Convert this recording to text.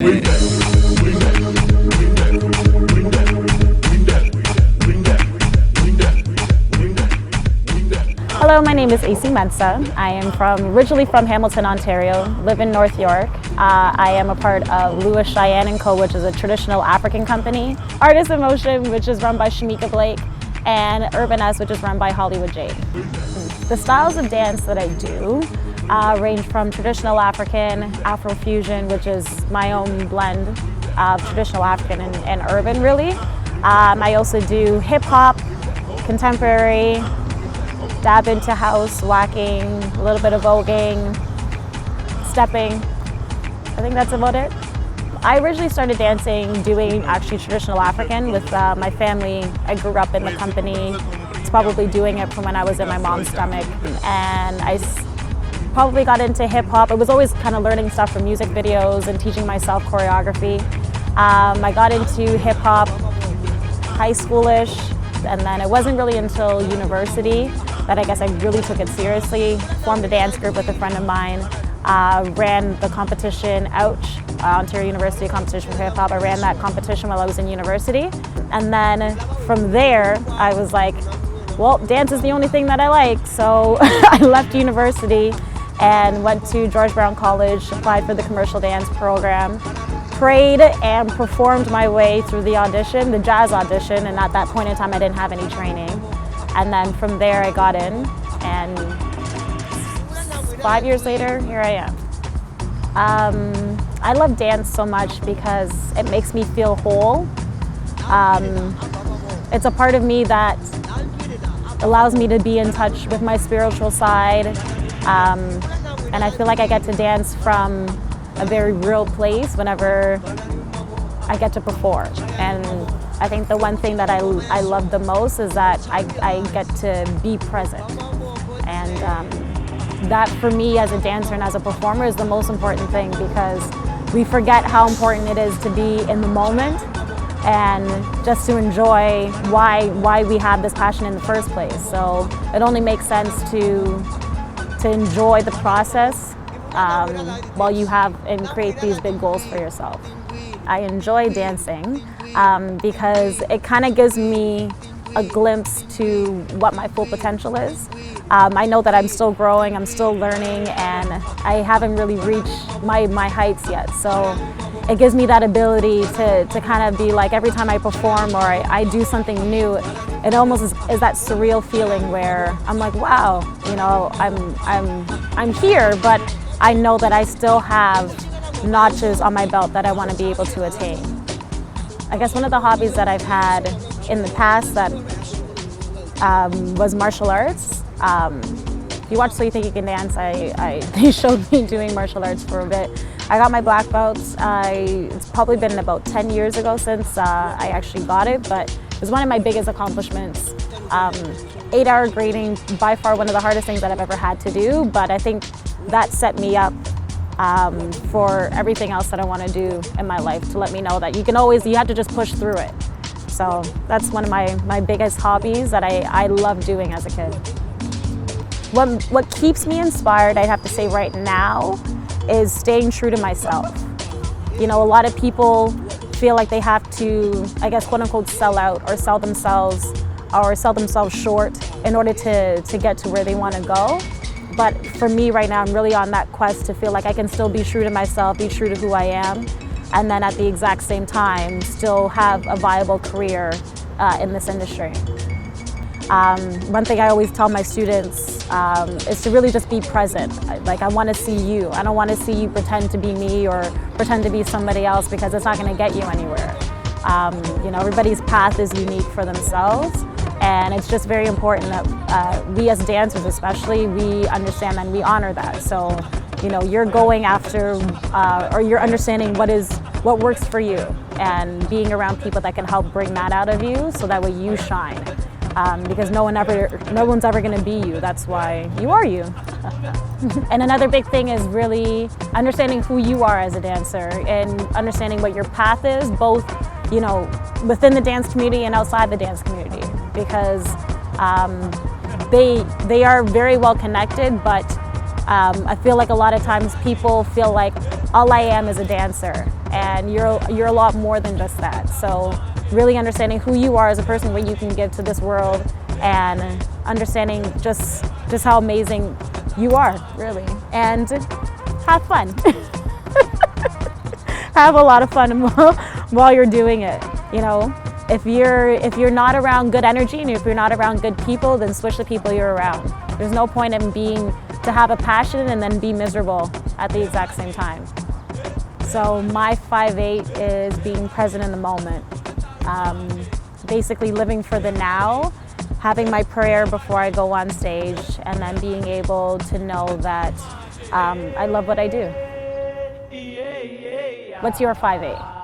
Hello, my name is ESIE MENSAH. I am originally from Hamilton, Ontario, live in North York. I am a part of Louis Cheyenne & Co., which is a traditional African company, Artists in Motion, which is run by Shamika Blake, and Urban S, which is run by Hollywood Jade. The styles of dance that I do range from traditional African, Afro-fusion, which is my own blend of traditional African and urban, really. I also do hip-hop, contemporary, dab into house, whacking, a little bit of voguing, stepping. I think that's about it. I originally started dancing doing actually traditional African with my family. I grew up in the company. It's probably doing it from when I was in my mom's stomach. And I probably got into hip hop. I was always kind of learning stuff from music videos and teaching myself choreography. I got into hip hop high schoolish, and then it wasn't really until university that I guess I really took it seriously. Formed a dance group with a friend of mine, ran the competition, Ontario University Competition for Hip Hop. I ran that competition while I was in university. And then from there, I was like, well, dance is the only thing that I like. So I left university and went to George Brown College, applied for the commercial dance program, prayed and performed my way through the audition, the jazz audition, and at that point in time I didn't have any training. And then from there I got in, and 5 years later, here I am. I love dance so much because it makes me feel whole. It's a part of me that allows me to be in touch with my spiritual side, and I feel like I get to dance from a very real place whenever I get to perform. And I think the one thing that I love the most is that I get to be present. And that for me as a dancer and as a performer is the most important thing, because we forget how important it is to be in the moment and just to enjoy why we have this passion in the first place. So it only makes sense to enjoy the process while you have and create these big goals for yourself. I enjoy dancing because it kind of gives me a glimpse to what my full potential is. I know that I'm still growing, I'm still learning, and I haven't really reached my heights yet. So it gives me that ability to kind of be like, every time I perform or I do something new, it almost is that surreal feeling where I'm like, wow, you know, I'm here, but I know that I still have notches on my belt that I want to be able to attain. I guess one of the hobbies that I've had in the past that was martial arts. If you watch So You Think You Can Dance, they showed me doing martial arts for a bit. I got my black belts. It's probably been about 10 years ago since I actually got it, but it was one of my biggest accomplishments. 8-hour grading, by far one of the hardest things that I've ever had to do, but I think that set me up for everything else that I want to do in my life, to let me know that you have to just push through it. So that's one of my biggest hobbies that I love doing as a kid. What keeps me inspired, I'd have to say right now, is staying true to myself. You know, a lot of people feel like they have to, I guess, quote unquote, sell out or sell themselves short in order to get to where they want to go. But for me right now, I'm really on that quest to feel like I can still be true to myself, be true to who I am, and then at the exact same time, still have a viable career in this industry. One thing I always tell my students is to really just be present. Like, I want to see you. I don't want to see you pretend to be me or pretend to be somebody else, because it's not going to get you anywhere. You know, everybody's path is unique for themselves, and it's just very important that we as dancers especially, we understand and we honor that. So, you know, you're going after or you're understanding what works for you, and being around people that can help bring that out of you so that way you shine. Because no one's ever going to be you. That's why you are you. And another big thing is really understanding who you are as a dancer and understanding what your path is, both, you know, within the dance community and outside the dance community, because they are very well connected. But I feel like a lot of times people feel like all I am is a dancer. and you're a lot more than just that. So really understanding who you are as a person, what you can give to this world, and understanding just how amazing you are, really. And have fun. Have a lot of fun while you're doing it, you know. If you're not around good energy and if you're not around good people, then switch the people you're around. There's no point in to have a passion and then be miserable at the exact same time. So my 5-8 is being present in the moment. Basically living for the now, having my prayer before I go on stage, and then being able to know that I love what I do. What's your 5-8?